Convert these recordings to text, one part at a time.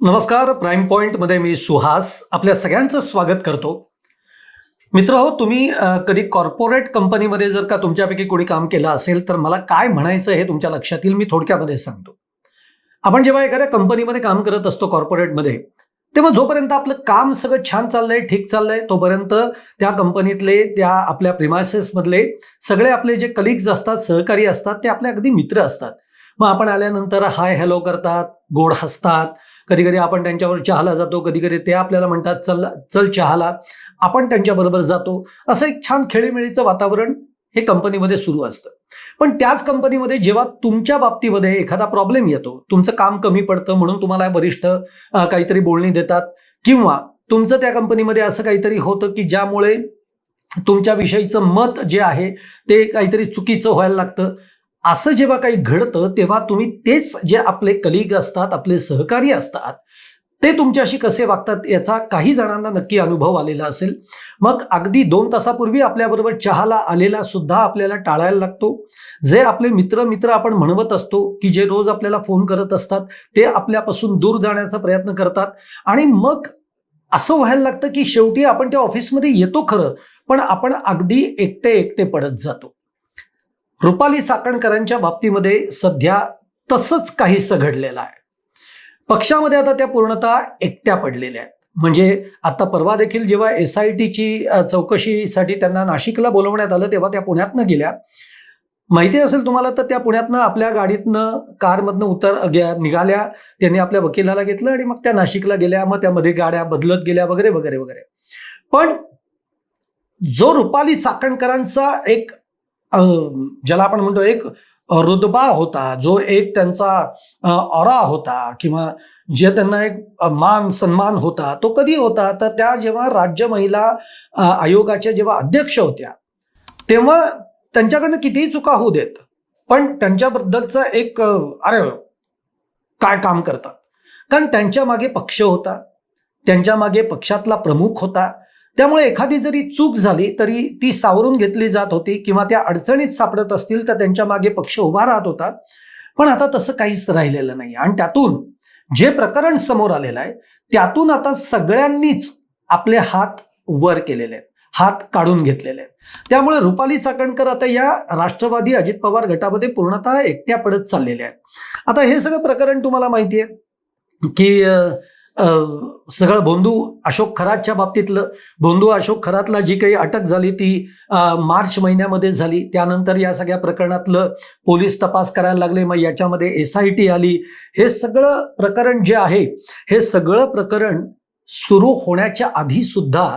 नमस्कार. प्राईम पॉइंटमध्ये मी सुहास आपल्या सगळ्यांचं स्वागत करतो. मित्र हो, तुम्ही कधी कॉर्पोरेट कंपनीमध्ये जर का तुमच्यापैकी कोणी काम केलं असेल तर मला काय म्हणायचं हे तुमच्या लक्षात येईल. मी थोडक्यामध्ये सांगतो. आपण जेव्हा एखाद्या कंपनीमध्ये काम करत असतो कॉर्पोरेटमध्ये, तेव्हा जोपर्यंत आपलं काम सगळं छान चाललंय, ठीक चाललंय, तोपर्यंत त्या कंपनीतले, त्या आपल्या प्रिमायसेसमधले सगळे आपले जे कलिग्स असतात, सहकारी असतात, ते आपले अगदी मित्र असतात. मग आपण आल्यानंतर हाय हॅलो करतात, गोड हसतात. कधी कधी आपण त्यांच्यावर चहाला जातो, कधी कधी ते आपल्याला म्हणतात चल चल चहाला, आपण त्यांच्याबरोबर जातो. असं एक छान खेळीमेळीचं वातावरण हे कंपनीमध्ये सुरू असतं. पण त्याच कंपनीमध्ये जेव्हा तुमच्या बाबतीमध्ये एखादा प्रॉब्लेम येतो, तुमचं काम कमी पडतं म्हणून तुम्हाला वरिष्ठ काहीतरी बोलणी देतात, किंवा तुमचं त्या कंपनीमध्ये असं काहीतरी होतं की ज्यामुळे तुमच्या विषयीचं मत जे आहे ते काहीतरी चुकीचं व्हायला लागतं. असं जेव्हा काही घडतं तेव्हा तुम्ही तेच जे आपले कलिग असतात, आपले सहकारी असतात, ते तुमच्याशी कसे वागतात याचा काही जणांना नक्की अनुभव आलेला असेल. मग अगदी 2 तासापूर्वी आपल्याबरोबर चहाला आलेला सुद्धा आपल्याला टाळायला लागतो. जे आपले मित्र मित्र आपण म्हणवत असतो, की जे रोज आपल्याला फोन करत असतात, ते आपल्यापासून दूर जाण्याचा प्रयत्न करतात. आणि मग असं व्हायला लागतं की शेवटी आपण त्या ऑफिसमध्ये येतो खरं, पण आपण अगदी एकटे एकटे पडत जातो. रुपाली चाकणकरांच्या बाबतीमध्ये सध्या तसंच काहीसं घडलेलं आहे. पक्षामध्ये आता त्या पूर्णतः एकट्या पडलेल्या आहेत. म्हणजे आता परवा देखील जेव्हा SITची चौकशीसाठी त्यांना नाशिकला बोलवण्यात आलं, तेव्हा त्या पुण्यातनं गेल्या. माहिती असेल तुम्हाला तर त्या पुण्यातनं आपल्या गाडीतनं कारमधनं निघाल्या. त्यांनी आपल्या वकिलाला घेतलं आणि मग त्या नाशिकला गेल्या. मग त्यामध्ये गाड्या बदलत गेल्या वगैरे वगैरे वगैरे. पण जो रुपाली चाकणकरांचा एक ज्याला आपण म्हणतो एक रुतबा होता, जो एक त्यांचा ऑरा होता, किंवा जे त्यांना एक मान सन्मान होता, तो कधी होता तर त्या जेव्हा राज्य महिला आयोगाच्या जेव्हा अध्यक्ष होत्या, तेव्हा त्यांच्याकडनं कितीही चुका होऊ देत, पण त्यांच्याबद्दलचा एक अरे काय काम करतात, कारण त्यांच्या मागे पक्ष होता, त्यांच्या मागे पक्षातला प्रमुख होता. त्यामुळे एखादी जरी चूक झाली तरी ती सावरून घेतली जात होती, किंवा त्या अडचणीत सापडत असतील तर त्यांच्या मागे पक्ष उभा राहत होता. पण आता तसं काहीच राहिलेलं नाही. आणि त्यातून जे प्रकरण समोर आलेलं आहे, त्यातून आता सगळ्यांनीच आपले हात वर केलेले आहेत, हात काढून घेतलेले आहेत. त्यामुळे रुपाली चाकणकर आता या राष्ट्रवादी अजित पवार गटामध्ये पूर्णतः एकट्या पडत चाललेल्या आहेत. आता हे सगळं प्रकरण तुम्हाला माहिती आहे की सगळं भोंदू अशोक खरातच्या बाबतीतलं, भोंदू अशोक खरातला जी काही अटक झाली ती मार्च महिन्यामध्ये झाली. त्यानंतर या सगळ्या प्रकरणातलं पोलीस तपास करायला लागले. मग याच्यामध्ये SIT आली. हे सगळं प्रकरण जे आहे, हे सगळं प्रकरण सुरू होण्याच्या आधी सुद्धा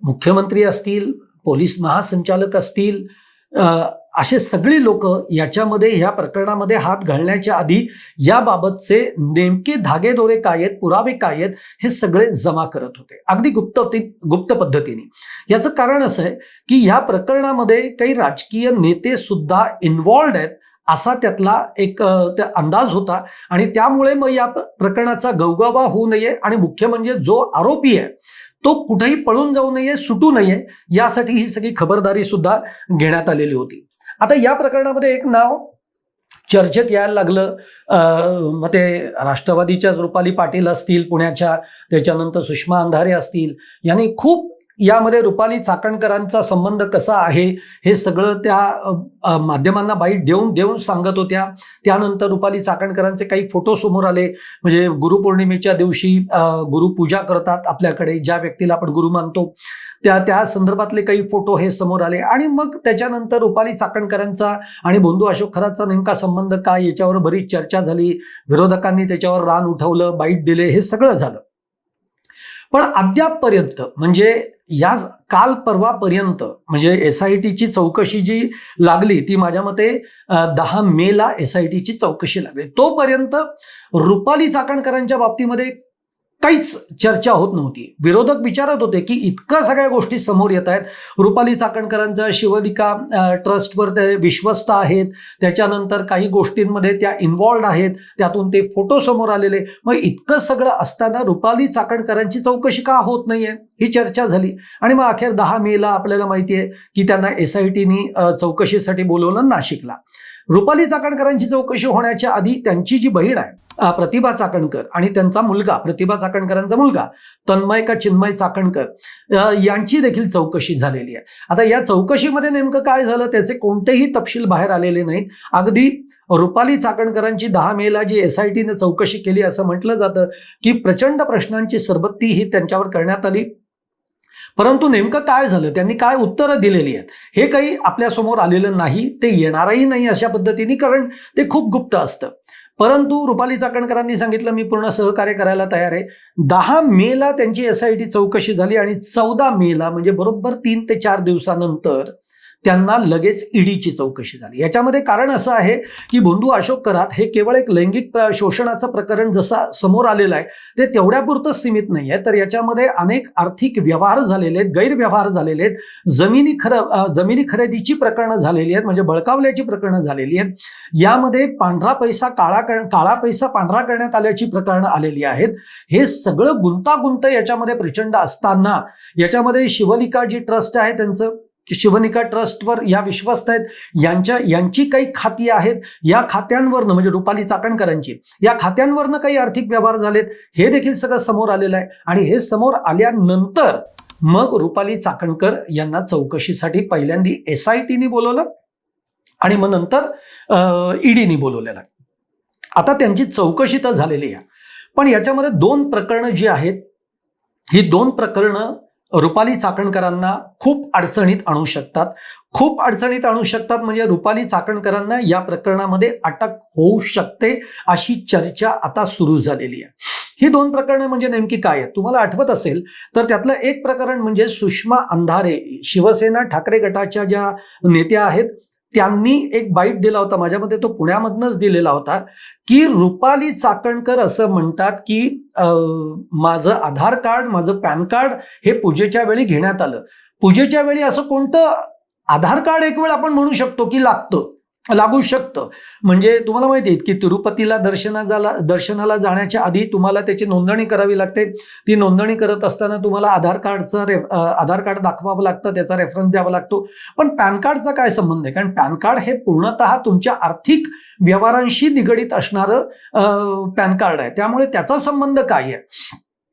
मुख्यमंत्री असतील, पोलीस महासंचालक असतील, असे सगळी लोक याच्यामध्ये, या प्रकरणामध्ये हात घालण्याच्या आधी याबाबतचे नेमके धागेदोरे काय आहेत, पुरावे काय आहेत, हे सगळे जमा करत होते, अगदी गुप्त पद्धतीने. याचं कारण असं आहे की या प्रकरणामध्ये काही राजकीय नेते सुद्धा इन्व्हॉल्ड आहेत, असा त्यातला एक अंदाज होता. आणि त्यामुळे मग या प्रकरणाचा गवगवा होऊ नये, आणि मुख्य म्हणजे जो आरोपी आहे तो कुठेही पळून जाऊ नये, सुटू नये, यासाठी ही सगळी खबरदारी सुद्धा घेण्यात आलेली होती. आता या प्रकरणामध्ये एक नाव चर्चेत यायला लागलं. मग ते राष्ट्रवादीच्याच रुपाली पाटील असतील पुण्याच्या, त्याच्यानंतर सुषमा अंधारे असतील, यांनी खूप यामध्ये रुपाली चाकणकरांचा संबंध कसा आहे हे सगळं त्या माध्यमांना बाईट देऊन देऊन सांगत होत्या. त्यानंतर रुपाली चाकणकरांचे काही फोटो समोर आले. म्हणजे गुरुपौर्णिमेच्या दिवशी गुरुपूजा करतात आपल्याकडे, ज्या व्यक्तीला आपण गुरु मानतो, त्या संदर्भातले काही फोटो हे समोर आले. आणि मग त्याच्यानंतर रुपाली चाकणकरांचा आणि भोंदू अशोक खरातचा नेमका संबंध काय, याच्यावर बरीच चर्चा झाली. विरोधकांनी त्याच्यावर रान उठवलं, बाईट दिले, हे सगळं झालं. पण अद्यापपर्यंत, म्हणजे या काल परवापर्यंत, म्हणजे SITची चौकशी जी लागली ती माझ्या मते 10 मेला SITची चौकशी लागली, तोपर्यंत रुपाली चाकणकरांच्या बाबतीमध्ये काहीच चर्चा होत नव्हती. विरोधक विचारत होते की इतक्या सगळ्या गोष्टी समोर येत आहेत, रुपाली चाकणकरांचा शिवलिका ट्रस्टवर ते विश्वस्त आहेत, त्याच्यानंतर काही गोष्टींमध्ये त्या इन्व्हॉल्ड आहेत, त्यातून ते फोटो समोर आलेले. मग इतकं सगळं असताना रुपाली चाकणकरांची चौकशी का होत नाहीये, ही चर्चा झाली. आणि मग अखेर 10 मेला आपल्याला माहिती आहे की त्यांना SITनी चौकशीसाठी बोलवलं नाशिकला. रुपाली चाकणकरांची चौकशी होण्याच्या आधी त्यांची जी बहीण आहे प्रतिभा चाकणकर आणि त्यांचा मुलगा, प्रतिभा चाकणकरांचा मुलगा तन्मय का चिन्मय चाकणकर यांची देखील चौकशी झालेली आहे. आता या चौकशीमध्ये नेमकं काय झालं त्याचे कोणतेही तपशील बाहेर आलेले नाहीत. अगदी रुपाली चाकणकरांची 10 मेला जी SITने चौकशी केली असं म्हटलं जातं की प्रचंड प्रश्नांची सरबत्ती ही त्यांच्यावर करण्यात आली. परंतु नेमकं काय झालं, त्यांनी काय उत्तरं दिलेली आहेत हे काही आपल्यासमोर आलेलं नाही, ते येणारही नाही अशा पद्धतीने, कारण ते खूप गुप्त असतं. परंतु रुपाली चाकणकरांनी सांगितलं मी पूर्ण सहकार्य करायला तयार आहे. 10 मेला त्यांची SIT चौकशी झाली आणि 14 मेला म्हणजे बरोबर 3 ते 4 दिवसानंतर त्यांना लगेच ईडीची चौकशी झाली. याच्यामध्ये कारण असं आहे की बंधू अशोक करात हे केवळ एक लैंगिक शोषणाचं प्रकरण जसं समोर आलेलं आहे ते तेवढ्यापुरतं सीमित नाही आहे, तर याच्यामध्ये अनेक आर्थिक व्यवहार झालेले आहेत, गैरव्यवहार झालेले आहेत, जमिनी खरेदीची प्रकरणं झालेली आहेत, म्हणजे बळकावल्याची प्रकरणं झालेली आहेत. यामध्ये काळा पैसा पांढरा करण्यात आल्याची प्रकरणं आलेली आहेत. हे सगळं गुंतागुंत याच्यामध्ये प्रचंड असताना याच्यामध्ये शिवलिका जी ट्रस्ट आहे त्यांचं, शिवनिका ट्रस्टवर या विश्वस्त आहेत, यांची काही खाती आहेत, या खात्यांवरनं म्हणजे रुपाली चाकणकरांची या खात्यांवरनं काही आर्थिक व्यवहार झालेत, हे देखील सगळं समोर आलेलं आहे. आणि हे समोर आल्यानंतर मग रुपाली चाकणकर यांना चौकशीसाठी पहिल्यांदा SITने बोलवलं आणि मग नंतर ईडीने बोलवलेलं. आता त्यांची चौकशी तर झालेली आहे, पण याच्यामध्ये 2 प्रकरणं जी आहेत, ही 2 प्रकरणं रुपाली चाकणकरांना खूप अडचणीत आणू शकतात. म्हणजे रुपाली चाकणकरांना या प्रकरणामध्ये अटक होऊ शकते अशी चर्चा आता सुरू झालेली आहे. ही 2 प्रकरणं म्हणजे नेमकी काय आहेत तुम्हाला आठवत असेल तर त्यातलं एक प्रकरण म्हणजे सुषमा अंधारे, शिवसेना ठाकरे गटाच्या ज्या नेत्या आहेत त्यांनी एक बाईट दिला होता, माझ्या मते तो पुण्यामधनच दिलेला होता, की रुपाली चाकणकर असं म्हणतात की माझं आधार कार्ड, माझं पॅन कार्ड हे पूजेच्या वेळी घेण्यात आलं. पूजेच्या वेळी असं कोणतं आधार कार्ड एक वेळ आपण म्हणू शकतो की लागू शकतं. म्हणजे तुम्हाला माहिती आहे की तिरुपतीला दर्शनाला जाण्याच्या आधी तुम्हाला त्याची नोंदणी करावी लागते. ती नोंदणी करत असताना तुम्हाला आधार कार्ड दाखवावं लागतं, त्याचा रेफरन्स द्यावा लागतो. पण पॅन कार्डचा काय संबंध आहे, कारण पॅन कार्ड हे पूर्णतः तुमच्या आर्थिक व्यवहारांशी निगडीत असणारं पॅन कार्ड आहे, त्यामुळे त्याचा संबंध काय आहे.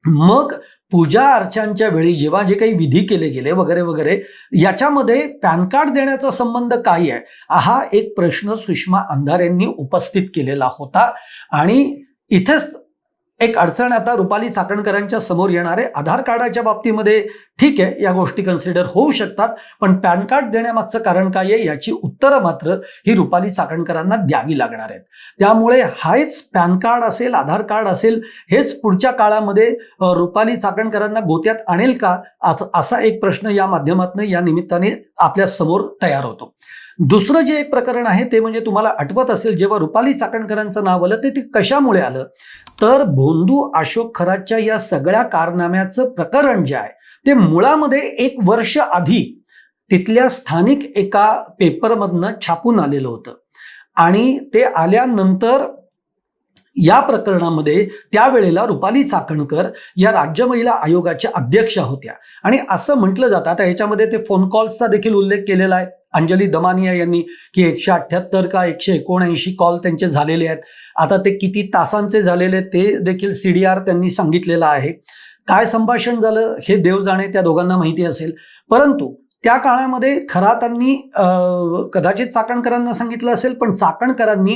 मग पूजा अर्चांच्या वेळी जेव्हा जे काही विधी केले गेले वगैरे वगैरे याच्यामध्ये पॅन कार्ड देण्याचा संबंध काय आहे, हा एक प्रश्न सुषमा अंधारे यांनी उपस्थित केलेला होता. आणि इथेच एक अडचण आता रुपाली चाकणकरांच्या समोर येणारे. आधार कार्डाच्या बाबतीमध्ये ठीक आहे, या गोष्टी कन्सिडर होऊ शकतात, पण पॅन कार्ड देण्यामागचं कारण काय आहे याची उत्तरं मात्र ही रुपाली चाकणकरांना द्यावी लागणार आहेत. त्यामुळे हाच पॅन कार्ड असेल, आधार कार्ड असेल, हेच पुढच्या काळामध्ये रुपाली चाकणकरांना गोत्यात आणेल का, असा एक प्रश्न या माध्यमातून या निमित्ताने आपल्या समोर तयार होतो. दुसरं जे एक प्रकरण आहे ते म्हणजे तुम्हाला आठवत असेल जेव्हा रुपाली चाकणकरांचं नाव आलं ते कशामुळे आलं, तर भोंदू अशोक खरातच्या या सगळ्या कारनाम्याचं प्रकरण जे आहे ते मुळामध्ये 1 वर्ष आधी तिथल्या स्थानिक एका पेपरमधनं छापून आलेलं होतं. आणि ते आल्यानंतर या प्रकरणामध्ये त्यावेळेला रुपाली चाकणकर या राज्य महिला आयोगाच्या अध्यक्षा होत्या. आणि असं म्हटलं जातं, आता याच्यामध्ये ते फोन कॉल्सचा देखील उल्लेख केलेला आहे अंजली दमानिया यांनी, की 178 का 179 कॉल त्यांचे झालेले आहेत. आता ते किती तासांचे झालेले ते देखील CDR त्यांनी सांगितलेलं आहे. काय संभाषण झालं हे देव जाणे, त्या दोघांना माहिती असेल. परंतु त्या काळामध्ये खरातांनी कदाचित चाकणकरांना सांगितलं असेल, पण चाकणकरांनी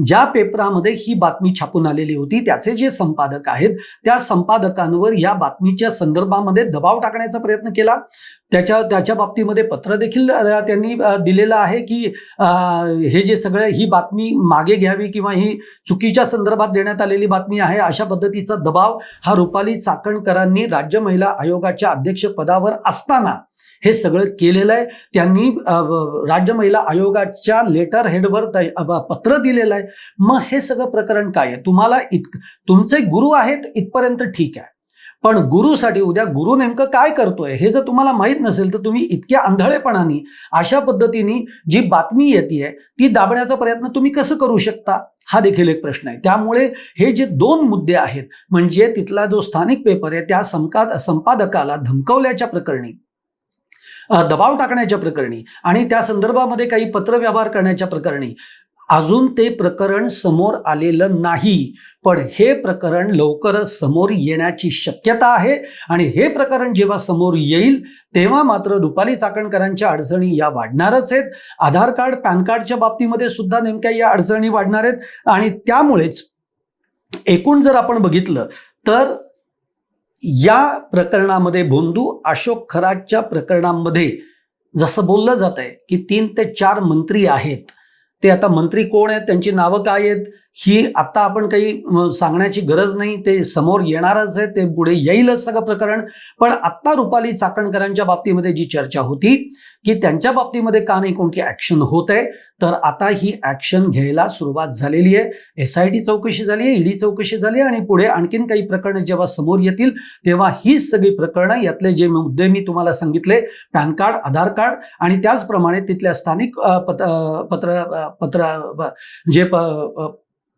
ज्या पेपरामध्ये ही बातमी छापून आलेली होती त्याचे जे संपादक आहेत त्या संपादकांवर या बातमीच्या संदर्भामध्ये दबाव टाकण्याचा प्रयत्न केला. त्याच्या बाबतीमध्ये पत्र देखील त्यांनी दिलेलं आहे की हे जे सगळं ही बातमी मागे घ्यावी किंवा ही चुकीच्या संदर्भात देण्यात आलेली बातमी आहे अशा पद्धतीचा दबाव हा रुपाली चाकणकरांनी राज्य महिला आयोगाच्या अध्यक्षपदावर असताना हे सगळं केलेलं आहे. त्यांनी राज्य महिला आयोगाच्या लेटर हेडवर पत्र दिलेलं आहे. मग हे सगळं प्रकरण काय आहे, तुम्हाला तुमचे गुरु आहेत इथपर्यंत ठीक आहे, पण गुरुसाठी उद्या गुरु नेमकं काय करतोय हे जर तुम्हाला माहीत नसेल तर तुम्ही इतक्या आंधळेपणाने अशा पद्धतीने जी बातमी येते ती दाबण्याचा प्रयत्न तुम्ही कसं करू शकता, हा देखील एक प्रश्न आहे. त्यामुळे हे जे 2 मुद्दे आहेत, म्हणजे तिथला जो स्थानिक पेपर आहे त्या संपादकाला धमकावल्याच्या प्रकरणी, दबाव टाकण्याच्या प्रकरणी आणि त्या संदर्भामध्ये काही पत्रव्यवहार करण्याच्या प्रकरणी अजून ते प्रकरण समोर आलेलं नाही, पण हे प्रकरण लवकरच समोर येण्याची शक्यता आहे आणि हे प्रकरण जेव्हा समोर येईल तेव्हा मात्र रुपाली चाकणकरांच्या अडचणी या वाढणारच आहेत. आधार कार्ड, पॅन कार्डच्या बाबतीमध्ये सुद्धा नेमक्या या अडचणी वाढणार आहेत आणि त्यामुळेच एकूण जर आपण बघितलं तर या प्रकरणामध्ये भोंदू अशोक खरातच्या प्रकरणामध्ये जसं बोललं जात आहे की 3 ते 4 मंत्री आहेत, ते आता मंत्री कोण आहेत, त्यांची नावं काय आहेत ही आता आपण काही सांगण्याची गरज नाही, ते समोर येणारच आहे, ते पुढे येईलच सगळं प्रकरण. पण आता रुपाली चाकणकरांच्या बाबतीमध्ये जी चर्चा होती की त्यांच्या बाबतीमध्ये का नाही कोणती ऍक्शन होत आहे, तर आता ही ऍक्शन घ्यायला सुरुवात झालेली आहे. SIT चौकशी झाली आहे, ED चौकशी झाली आहे आणि पुढे आणखीन काही प्रकरणं जेव्हा समोर येतील तेव्हा ही सगळी प्रकरणं, यातले जे मुद्दे मी तुम्हाला सांगितले, पॅन कार्ड, आधार कार्ड आणि त्याचप्रमाणे तिथल्या स्थानिक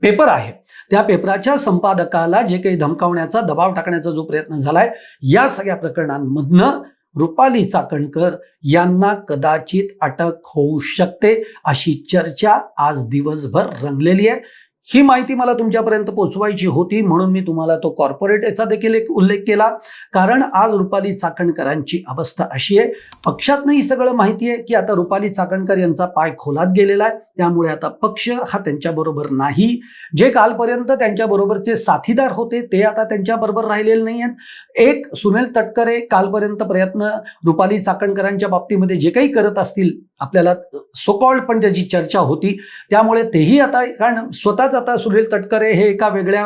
पेपर आहे त्या पेपराच्या संपादकाला जे काही धमकावण्याचा, दबाव टाकण्याचा जो प्रयत्न झालाय, या सगळ्या प्रकरणांमधनं रुपाली चाकणकर यांना कदाचित अटक होऊ शकते अशी चर्चा आज दिवसभर रंगलेली आहे. ही माहिती मला तुमच्यापर्यंत पोहोचवायची होती म्हणून मी तुम्हाला तो कॉर्पोरेट याचा देखील एक उल्लेख केला, कारण आज रुपाली चाकणकरांची अवस्था अशी आहे, पक्षातनं ही सगळं माहिती आहे की आता रुपाली चाकणकर यांचा पाय खोलात गेलेला आहे, त्यामुळे आता पक्ष हा त्यांच्याबरोबर नाही. जे कालपर्यंत त्यांच्याबरोबरचे साथीदार होते ते आता त्यांच्याबरोबर राहिलेले नाही आहेत. एक सुनील तटकरे कालपर्यंत प्रयत्न रुपाली चाकणकरांच्या बाबतीमध्ये जे काही करत असतील, आपल्याला सोकॉल्ड पण त्याची चर्चा होती, त्यामुळे तेही आता, कारण स्वतःच आता सुनील तटकरे हे एका वेगळ्या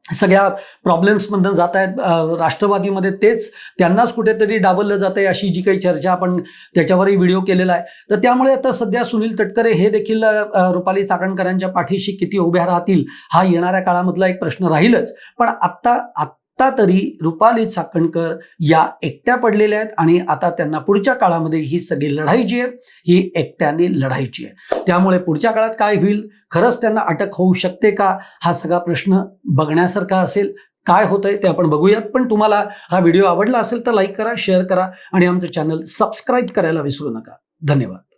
सगळ्या प्रॉब्लेम्समधून जात आहेत, राष्ट्रवादीमध्ये तेच त्यांनाच कुठेतरी डावललं जात आहे अशी जी काही चर्चा आपण त्याच्यावरही व्हिडिओ केलेला आहे. तर त्यामुळे आता सध्या सुनील तटकरे हे देखील रुपाली चाकणकरांच्या पाठीशी किती उभ्या राहतील हा येणाऱ्या काळामधला एक प्रश्न राहीलच. पण आता तरी रुपाली चाकणकर या एकट्या पडलेल्या आहेत आणि आता त्यांना पुढच्या काळामध्ये ही सगळी लढाई जी आहे ही एकट्याने लढायची आहे. त्यामुळे पुढच्या काळात काय होईल, खरंच त्यांना अटक होऊ शकते का, हा सगळा प्रश्न बघण्यासारखा असेल. काय होतंय ते आपण बघूयात. पण तुम्हाला हा व्हिडिओ आवडला असेल तर लाईक करा, शेअर करा आणि आमचं चॅनल सबस्क्राईब करायला विसरू नका. धन्यवाद.